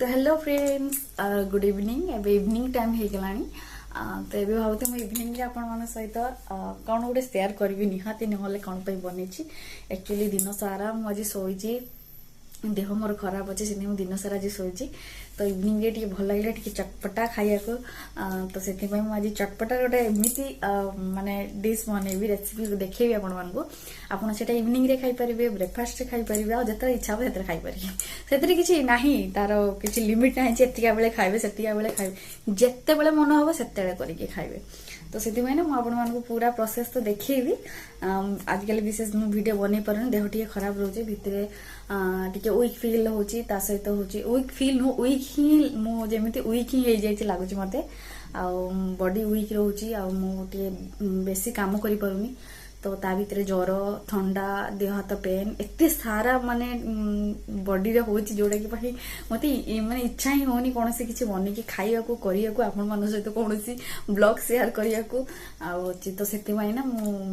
तो hello friends, good evening. एबे evening time हो गलानी। तो ये भावते मुझे इवनिंग रे आपण मान सहित कौन गोटे शेयर करी निहाती नहले कौन बनी। एक्चुअली दिन सारा मुझे शोची, देह मोर खराब अच्छे से दिन सारा आज शोची। तो इवनिंग रे भल लगे टे चटपटा खाया को। तो से आज चटपटा गोटे एमती माने डिश बनैबी, रेसिपी देखी आपण मानू। आपड़ से इवनिंग रे खाई पारे, ब्रेकफास्ट रे खाई पारे, और जिते इच्छा हो खाई पारे। से किसी ना तार किसी लिमिट ना एतिका बेले खाइबे सेतिका बेले खाइबे, जेते बेले मन हम से करके खाइबे। तो से ना मुझे पूरा प्रोसेस तो देखी। आजकल विशेष मुझे वीडियो बन पारे, देह टे खराब रोचे, भितर टे वीक फिल हो सहित हूँ वीक फिल वीक ही मुझे वीक ही लगुच मत बॉडी वीक रोचे मुझे बेसी काम कर पारुनी। तो ता भीतर ज्वर, ठंडा, देह हाथ पेन एत सारा माने बॉडी रे होची, जोड़ा कि मत माने इच्छा ही होनी कौन से किसी बन के खाइया को करिया आपण मान सहित कौन ब्लॉग शेयर करिया को। तो से ना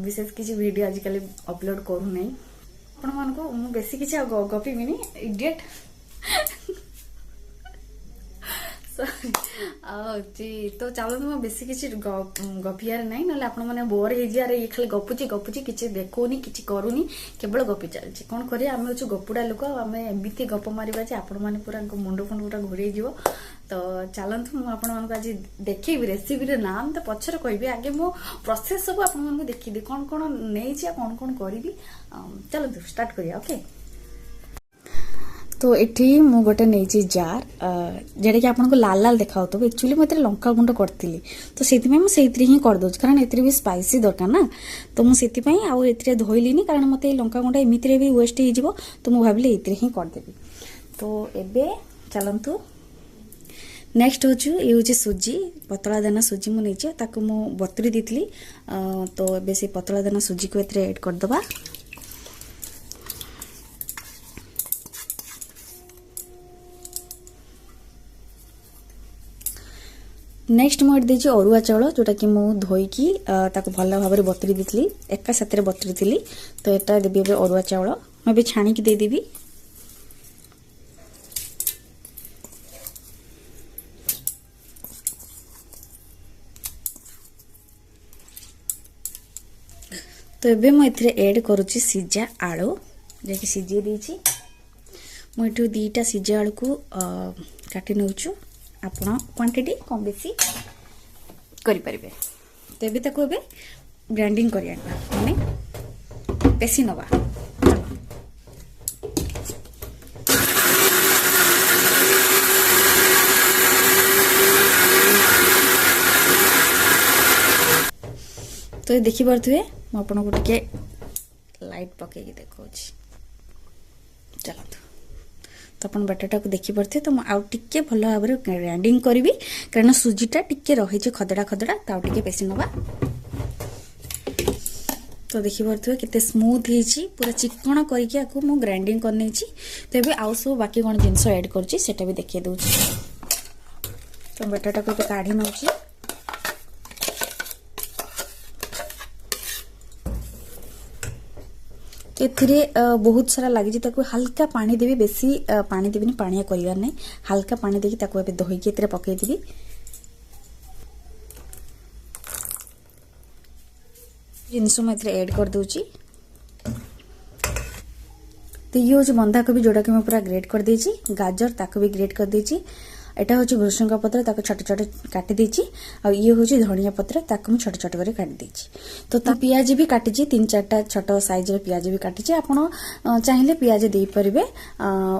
विशेष किसी वीडियो आजिकल अपलोड करू नहीं आपण मान को। मु बेसी किसी गपिबिनी इडियट तो चलो तुम बेसी किसी गपियार ना ना आप बोर हो ये खाली गपुची गपुची किसी देखनी कि करूनी, केवल गपी चलती। कौन करिए आम हूँ गपुड़ा लोक, आम एमती गप मारे आपण मैंने पूरा मुंड फुंड पूरा घोड़े जीव। तो चलतु मुझे आज देखी रेसिपी नाम तो पचर कहि, आगे मो प्रोसेस सब आपको देखी कौन कौन नहीं कौन कौन करी। चलतु स्टार्ट करिया। ओके, तो ये मु गोटे नहीं जार जेटा कि आपको लाल लाल देखा तो एक्चुअली मुझे लंका गुंड करी। तो से ही करदे कारण ए भी स्पाइसी दरकार ना। तो मुझे आउ धोइलिनी कारण मत लंका गुंड एमती भी वेस्ट हो। तो मुझे भाविली ये ही करदेवी। तो एबे चलतु नेक्स्ट ये हूँ सुजी, पतला दाना सुजी मुझे बतुरी दी। तो एबे से पतला दाना सुजी को एड करदबा। नेक्स्ट मुझे देजी अरुआ चाउल, जोटा कि मु धोईकी भल भाव में बतुरी दी, एका साथ बतुरी थी। तो यहाँ देवी ए अरुआ चाउल मुझे छाणिकी देदेवी। तो ये मुझे एड करुच्ची सीझा आलू, जैसे सीझे देती। मुझे दीटा सीझा आलू को काटी नौचु, आपण क्वांटिटी कम बेसी करि परिबे। तो एबे ताको एबे ग्राइंडिंग करिया माने पेसी नवा। तो ये देखि परथुए म आपण को टिके लाइट पके के देखौछि। चलतो तो अपन बैटरटा को देखी पारे। तो मुझे भल भाव में ग्राइंडिंग करी कारण सुजीटा टिके रही खदड़ा खदड़ा तो पेसी नवा। तो देखी पारे केते स्मूथ होती, पूरा चिकण करके ग्राइंडिंग करनी। तो ये आउ सब बाकी कौन जिनस ऐड कर भी देखिए दूसरी। तो बैटरटा को काढ़ी नौची। तो ये बहुत सारा लगी, हल्का पानी देवी, बेसी पानी देवी, पानिया कर नहीं, हल्का पानी देकी धोईकी पकईदेवी। जिनस मुझे ऐड कर दूची। तो ये हूँ बंधाकोबी, जोटा कि मैं पूरा ग्रेट कर देची, गाजर ताको भी ग्रेट कर देची। एटा हूँ भृषंगा पत्र, ताको छोट छोट काटी देची। आ ये हूँ धनिया पत्र, ताको मैं छोट छोट कर काटी देची। तो पियाज भी काटी, 3-4टा छोट साइज रे पियाज भी काटी। आपण चाहिए पियाज दे पारिबे।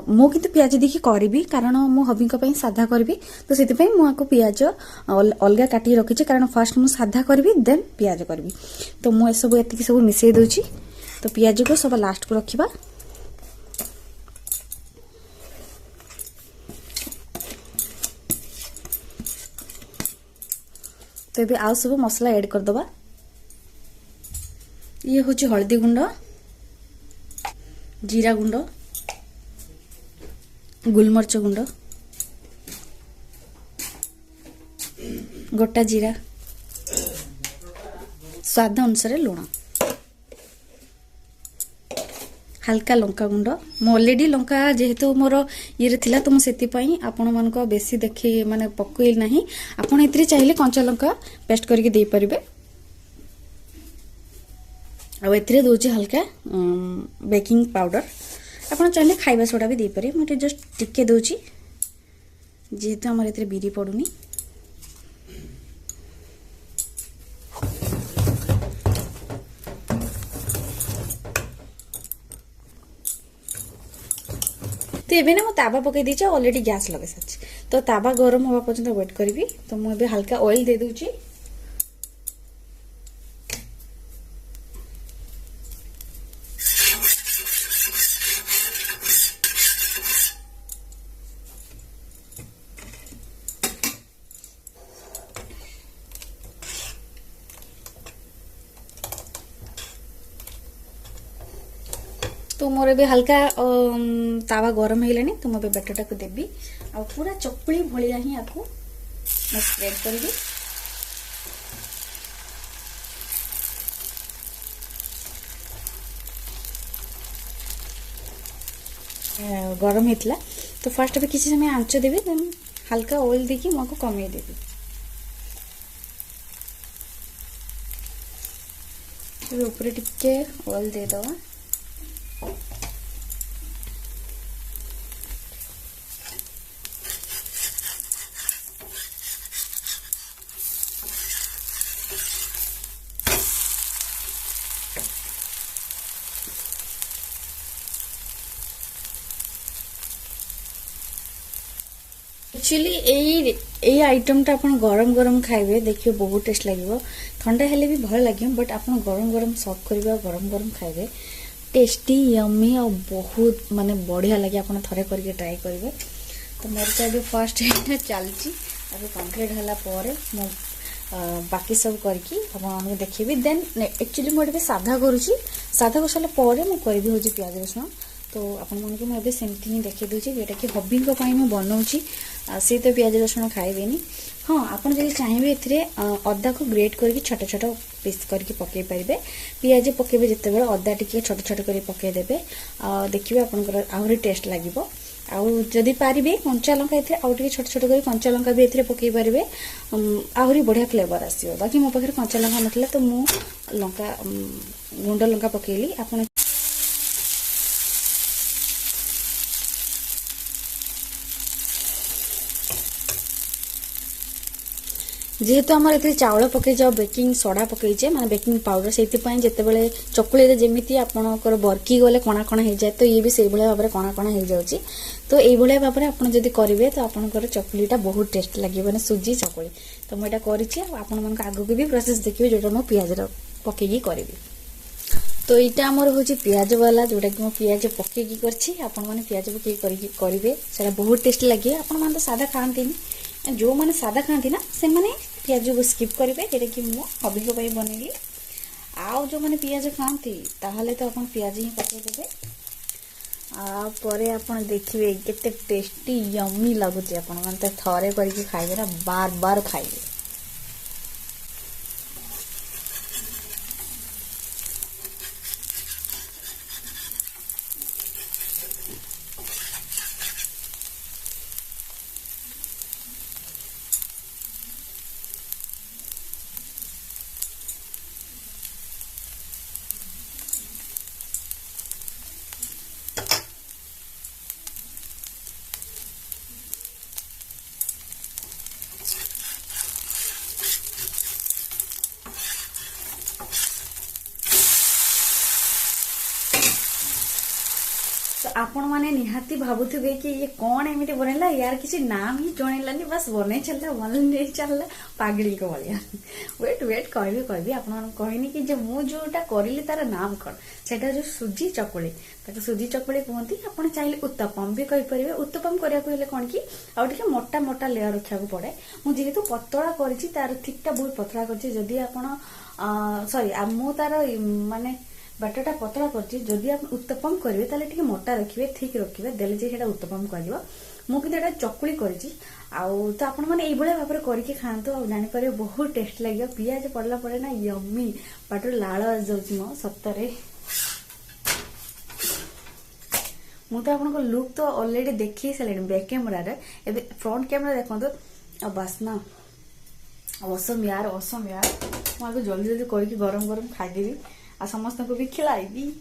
मु किंतु पियाज देखि करिबी कारण मो हबी को पई साधा करबी। तो सेति पई मु आको पियाज अलगा काटी रखिछि कारण फर्स्ट मु साधा करबी देन पियाज करबी। तो मु ए सब एतिकी सब मिसई दोछि। तो पियाज को सब लास्ट को रखिबा। तो ये आउ सब मसला ऐड कर दबा। ये हूँ हल्दी गुंड, जीरा गुंड, गुलमर्च गुंड, गोटा जीरा, स्वाद अनुसार लुण, हल्का लंका गुंड मु ऑलरेडी लंका जेहेतु मोर ये थिला तो मुझे आपण मान बेसी देखी माने पकई नहीं आपण एथरे चाहिए कंचा लंका पेस्ट करके दे परिबे आ एथरे दोची हल्का बेकिंग पाउडर आपण चाहिए खाइबा सोडा भी दे पारे मुझे जस्ट टिके दोची जेहेतु हमर एथरे बिरी पडुनी तो ये ना तावा पकई दीचे ऑलरेडी गैस लगे सारी तो तावा गरम हवा पर्यंत वेट करी तो मुझे हल्का ऑयल दे दूची तो मोर भी हल्का तावा गरम है तो मुझे बैटर टाक देवी आ पूरा चकुली भाया ही आपको मैं स्प्रेड करी गरम होता तो फास्ट अभी किसी समय आंच देवी देन हल्का ऑयल देकी मुझे कमे देवी ऊपर टिके ऑयल देदवा एक्चुअली यही आइटमटा आप गरम गरम खाइबे देखिए बहुत टेस्ट लगे ठंडा हेले भी भल लगे बट आप गरम गरम सर्व करेंगे गरम गरम खाइबे टेस्टी यम्मी और बहुत माने बढ़िया लगे आप थरे करके ट्राई करेंगे तो मोर तो अभी फर्स्ट चलती अभी कंप्लीट है मो बाकी सब करके आपको देखी देन एक्चुअली मुझे साधा करुँची साधा कर सारा मुझे हूँ प्याज रसुण तो आपण मन को मुझे सेमती ही देखी दूसरी जोटा कि हबी बनाऊँगी सी तो प्याज रसुण खाएबेनी हाँ आपड़ जब चाहिए ए अदा को ग्रेट करके छोट छोट पीस करके पकई पारे पियाज पकेबे जिते बड़े अदा टी छोट छोट कर पकईदेवे देखिए आपंकर आहरी टेस्ट लगे आदि पारे कंचा लंका ये आउ छोट छोट कर कंचा लंका भी ए पकई पारे आहरी बढ़िया फ्लेवर आसो बाकी मो पाखे कंचा लंका नाला तो मु लंका गुंड लंका पकईली आप जेहेतु आम ए चाउल पकई जाओ बेकिंग सोडा पकईचे माने बेकिंग पाउडर से जिते चकुली जमी आपणकर बरकी गले कणा कणा हो जाए तो ये भी से भाव में कणा कणा हो जाए तो ये भाव में आप करेंगे तो आपंकर चकुलीटा बहुत टेस्ट लगे मैंने सुजी चकुली तो मुझे कर आगू भी प्रोसेस देखिए जोटा मुझे पियाज पकईकी करी तो यहाँ आमर हूँ पियाज वाला जोटा कि पियाज पकईकी कर पियाज पकई करेंगे से बहुत टेस्ट लगे आप तो सादा खाती जो मैंने सादा खाती ना से मैंने पियाज को स्किप करेंगे जोटा कि हबी बनैली आउ जो मैंने पियाज खाती ताहले तो आप पियाज ही पकईदेवे आपर आप देखिए केते टेस्टी यम्मी लगुच आप थरे करके खाइबे ना बार बार खाइबे तो आपण मैंने निहाती भावुवे कि ये कौन एमती बनैला यार किसी नाम ही जनइलानी बस बन चलला पागड़ी को भाया वेट वेट कहबी आप कहनी कि मु जोटा करी तार नाम कौन से जो सुजी चकुली सुजी चकुली कहती आप चाहिए उत्तपम भी कहींपर उत्तपम करने कौन कि आगे मोटा मोटा लेयर रखा पड़े मुझे पतला करी तार थिकटा बहुत पतला करी सॉरी मु तार माने बैटरटा पतला करछि जदि आप उत्तपम करेंगे ताले टिके मोटा रखिए ठीक रखिए देले जे सेटा उत्तपम करिवो मु कि एटा चकुली करछि आउ तो आपण माने एई भले भाबरे करके खांतो आ जानि पारे बहुत टेस्ट लागियो पियाज पड़ला पड़े ना यम्मी पाटर लाळ आ जाउछि मो सत्तरे मुझे आपको लुक तो ऑलरेडी देखी सारे बैक कैमेरा रे फ्रंट कैमेरा देखो बास्ना औसम यार मुझे जल्दी जल्दी करके गरम गरम खाईदेवी आ समस्त को भी खिलाइबी।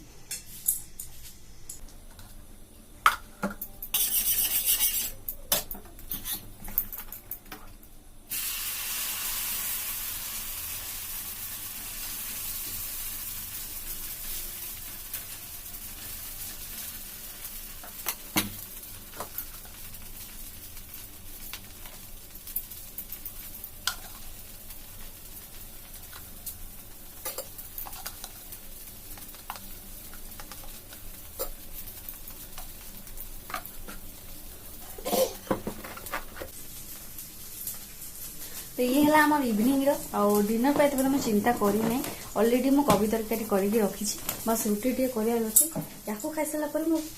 तो ये है आम इवनिंग डिनर पे तो चिंता करना ऑलरेडी मु कभी तरकारी करके रखी बस रुटी टे कर या खाई सारा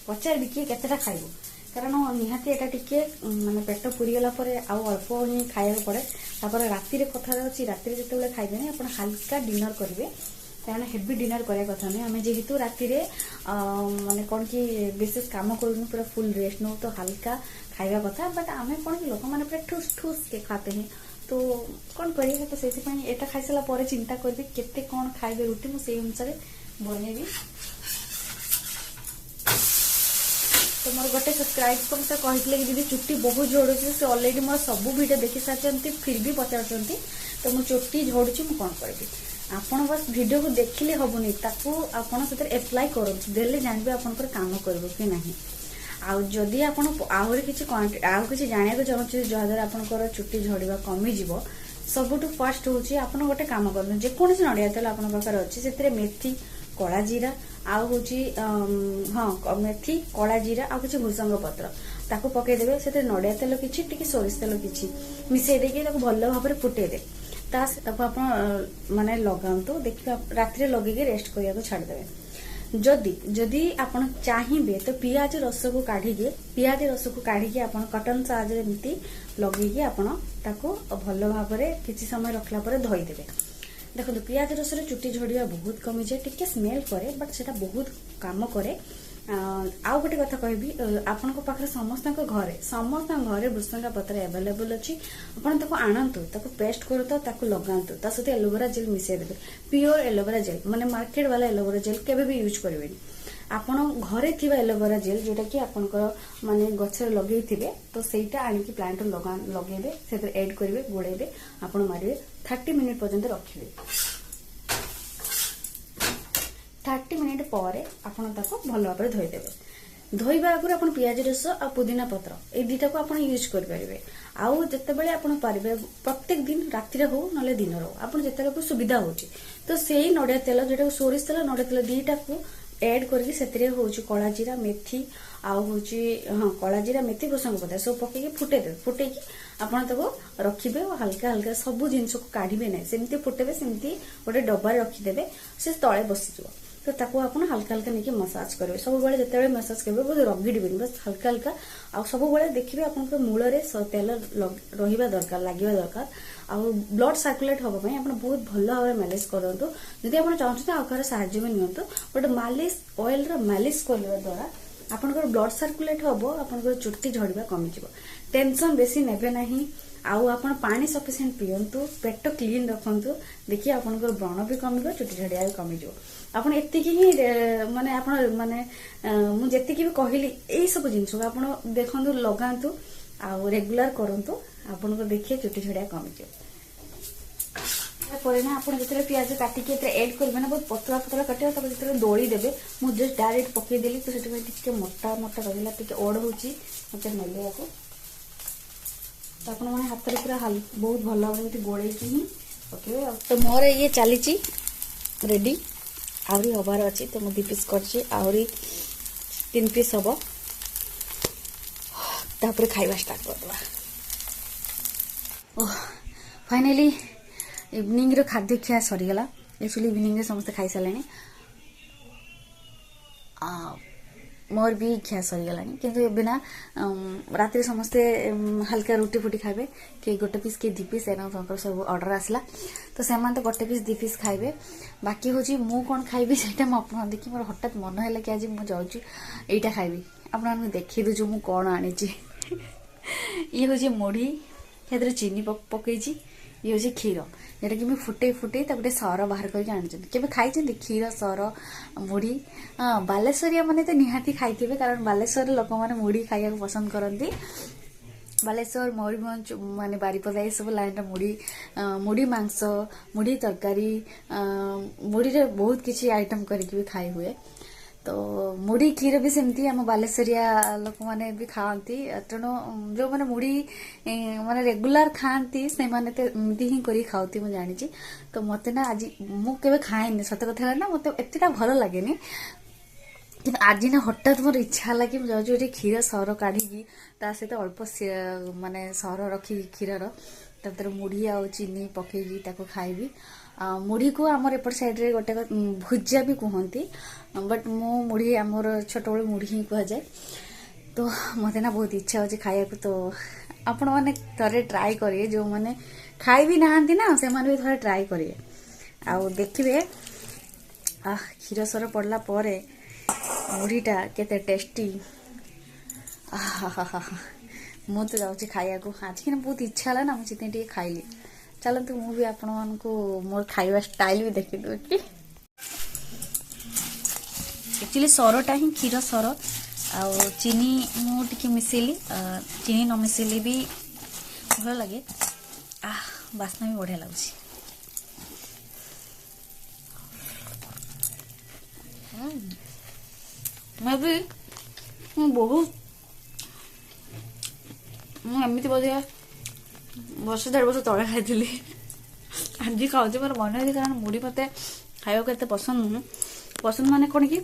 पचारि किए केतेटा खाइब कारण निहाती एटा टिके माने पेट पुरीगला अल्प ही खाया पड़े तापर राति कथा अच्छी राति जिते खाइबे आप हल्का डिनर करेंगे कारण हेवी डिनर कराया कथा नहीं आम जेहेतु राति माने कौन कि विशेष काम करूँ पूरा फुल रेस्ट नौ तो हल्का खाइबा कथा बट आम कौन कि लोक मैंने पूरा ठूस ठूस के खाते हैं तो कौन करिए तो से खाई सारा पर चिंता करी केते कौन खाइबे रुटी मुझे अनुसार बनैबी। तो मोर गोटे सब्सक्राइब को कहते कि दीदी चुट्टी बहुत झड़ू से ऑलरेडी मोर सब वीडियो देखी सारी फिर भी पचार तो मुझे चुट्टी झड़ुची मुझे कौन करी आपन बस वीडियो को देखिले हेनी आपड़ से एप्लाय करें जानवे आप काम कर नहीं आदि आप किसी जाना चाहूँ जहाद्वारा आपंकर चुट्टी झड़वा कमिज सबुठ फास्ट हूँ आप गोटे कम कर जेकोसी नड़िया तेल आप अच्छे से मेथी कला जीरा आउ हाँ मेथी कला जीरा आ कि भूसंग पत्र ताको पकईदेवे से नड़िया तेल कि सोरिष तेल कि मिसई देकी भल भाव में फुटेदे आप माने लगातु देखिए राति लगे रेस्ट करने छाड़देवे जदि जदि आपण चाहिए तो पियाज रस को काढ़ी आपण कटन साहाଯ୍य एमती लगे आपण ताको भल भाव में किसी समय रखला पर धोईदेवे देखो पियाज रस चुट्टी झड़िया बहुत कमी जाए टिके स्मेल करे बट सेटा बहुत काम करे आउ गोटे कथा कहबी आपण पाखे समस्त घरे भृसंगा पत्र एवेलेबल अच्छी आपको आणतु पेस्ट करतु लगातु ता सहित एलोवेरा जेल मिसई देवे प्योर एलोवेरा जेल माने मार्केट वाला एलोवेरा जेल केबे भी यूज करेंगे आपण घरे थिबा एलोवेरा जेल जोटा कि आपनकर माने गछरे लगेई थिबे तो सेटा आनिकी प्लांट लगेबे सेते ऐड करिवे गोड़ेबे आपण मारिवे 30 मिनिट पर्यंत रखिबे 30 मिनिट पर आपण ताको भल भाव में धोईदेवे धोइबा आगुर आपण पियाज रस आ पुदीना पत्र ए दुटा को आपण यूज कर परिबे आउ जते बेले आपण पारिबे प्रत्येक दिन राति रे हो नले दिन रो आपण जते को सुविधा होची तो सेही नडिया तेल जेटा सोरिष तेल नडिया तेल दीटा को ऐड करके सेतरे होची कला जीरा मेथी आउ होची हां कला जीरा मेथी भृसंग पत्र सब पके फुटेकी आपण ताको रखिबे हल्का हल्का सब जिंस को काढिबे नै सेमती फुटेबे सेमती गोटे डब्बा रखिदेबे से तळे बसिजो तो ताको आपण हल्का हल्का नहीं मसाज करेंगे सब बेले जिते मसाज करेंगे बहुत रगीड़े बस हल्का हल्का आ सब बेले देखिए आप मूल तेल रहा दरकार लगे दरकार आउ ब्लड सर्कुलेट हाँपाई आप बहुत भल भाव में मालिश करूँ जदि आप चाहते आकार साहाଯ୍य भी नियंतु बट मालिश ऑयल मालिश करने द्वारा आपंकर ब्लड सर्कुलेट हम आपंकर चुट्टी झड़वा कमिज टेंशन बेसी नेबे नहीं आउ आपण पानी सफिशिएंट पियंतु पेट क्लीन रखंतु देखिए आपनकर व्रण भी कमिबो चुट्टी झड़िया भी कमिजो आपण एतिकी ही माने आपण माने मु जेतिकी भी कहली एई सब जिंस आपण देखंतु लगांतु आउ रेगुलर करंतु आपनको देखिए चुट्टी झड़िया कमिजो पर ना आप जो पियाज काटिक एड करेंगे ना बहुत पतला पतला काटे जो दौड़ी देवे मुझे जस्ट डायरेक्ट पकईदेली तो से मोटा मोटा रहा टे ओड हो मत मेलिया को तो आप हाथ में पूरा बहुत भल भाव गोड़े ही पकेबे तो मोर ये चली रेडी आहरी हबार अच्छी तो मुझे 2 पीस कर 3 पीस हम तापर खाइबा स्टार्ट करदे फाइनली इवनिंग रो खाद्य खिया सरीगला एक्चुअली इवनिंग रे समस्त खाई सारे मोर भी खिया सरीगला किंतु एबे ना राति समस्ते हल्का रुटी फुटी खाइबे कि गोटे पीस कि 2 पीस एना सब ऑर्डर आसला तो से तो गोटे पीस 2 पीस खाइबे बाकी हूँ मु कौन खाइबी सेटा मु आपन देखि मोर हठात मन हैला कि आज मु जाउची एटा खाइबी आपको देखी दूँ मु कौन आनी ये हूँ मुढ़ी से चीनी पकई ये हूँ क्षीर जोटा कि फुटे फुटे गोटे सर बाहर करके आनी खाई क्षीर सर मुढ़ी। हाँ बालेश्वरिया मैंने तो निहाती खाई कारण बालेश्वर लोक मैंने मुढ़ी खाया पसंद करती। बालेश्वर मयूरभंज माने बारिपदा ये सब लाइन मुढ़ी मुढ़ी मांस मुढ़ी तरकारी मुढ़ी रे बहुत किसी आइटम करके भी खाई हुए। तो मुढ़ी क्षीर भी सेमती आम बालेश्वरिया लोक मैंने भी खाती तेणु जो मैंने मुढ़ी माने रेगुलर खाती से माने तो एमती ही कर खाऊती मुझे जानी। तो मत ना आज मुझे खाएनी सत कथा ना मत एतटा भल लगे कि आज ना हठात मोर इच्छा है कि मुझे क्षीर सर काढ़ी सहित अल्प माने सर रखी क्षीर तर मुढ़ी आ चीनी पकईकी खाइबी। मुढ़ी को आमर एपट साइड रे गोटे भुजिया भी कहती बट मो मुढ़ी आमर छोट बड़े मुढ़ी ही कह जाए। तो मत ना बहुत इच्छा अच्छे खाया। तो आपण मैंने थे ट्राए करिए जो मैंने खाई भी नहांती ना से भी थे ट्राए करिए आउ देखिए क्षीर सर पड़ला परे मुढ़ीटा केते टेस्टी। मु तो जाऊँ खाया को आज कि बहुत इच्छा है ना मुझे खाइली। चलते मुझे आपण मानू मोर खाଇବା स्टाइल भी देखी दूसरी। एक्चुअली सरटा ही क्षीर सर आ चीनी मुझे मिसेली चीनी न मिसेली भी भल लगे बास्ना भी बढ़िया लगुच। मैं भी बहुत मुझे बोधे वर्ष 1.5 वर्ष तले खाई आज खाऊँ मोर मन है कारण मुढ़ी मत खाया के पसंद नुह पसंद माने कौन कि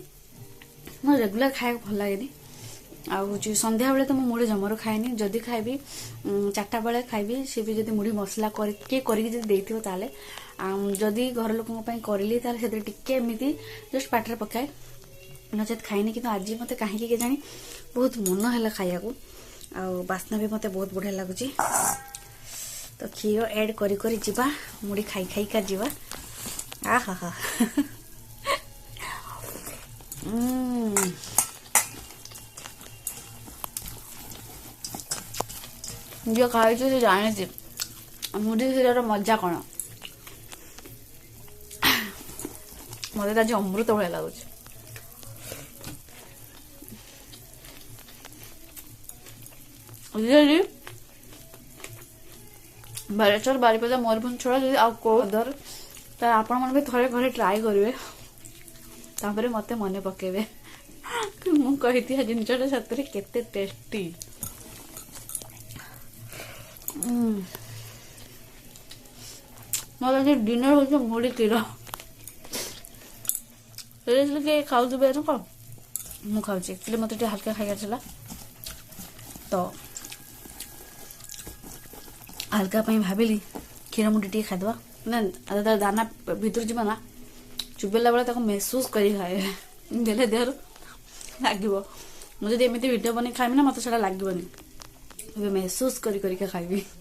मोर रेगुलर खाया भल लगे आउ संध्या बेले तो मुझे मुढ़ी जमर खाएनी जदि खाइबी 4टा बेले खाइबी सी भी जब मुढ़ी मसला करके ताले जदि घर लोकों करली से टिके जस्ट पाटर पकाए नचेत खाइनी कि आज मत कहीं के जानी बहुत मन है खाया को बास्ना भी मत बहुत बढ़िया लगुच। तो क्षीर ऐड करी जीवा मुढ़ी खाई खाई का जीवा हा जो खाई से जाने मुढ़ी क्षीर मजा कौन मत आज अमृत भाया लगुच। बालेश्वर बारिपदा मयूरभंज छड़ा जब आउ को अदर तो आपण मन भी थे घरे ट्राए करेंगे तापर मत मन पकेबे मुझे जिनटा सतरे केते टेस्टी। मतलब डिनर हो मुढ़ी क्षीर सीरियसली खाऊे कौन मु खाऊँ एक्चुअली मत हल्का खाइबार तो हल्का भाविली क्षीर मुढ़ी टे खाईदे ना दाना भीतर जी ना चुबेला बेले महसूस कर खाए देले देहर लगे मुझे एमती भिडियो बन खाइबी ना मत से लगे महसूस कर खाइबी।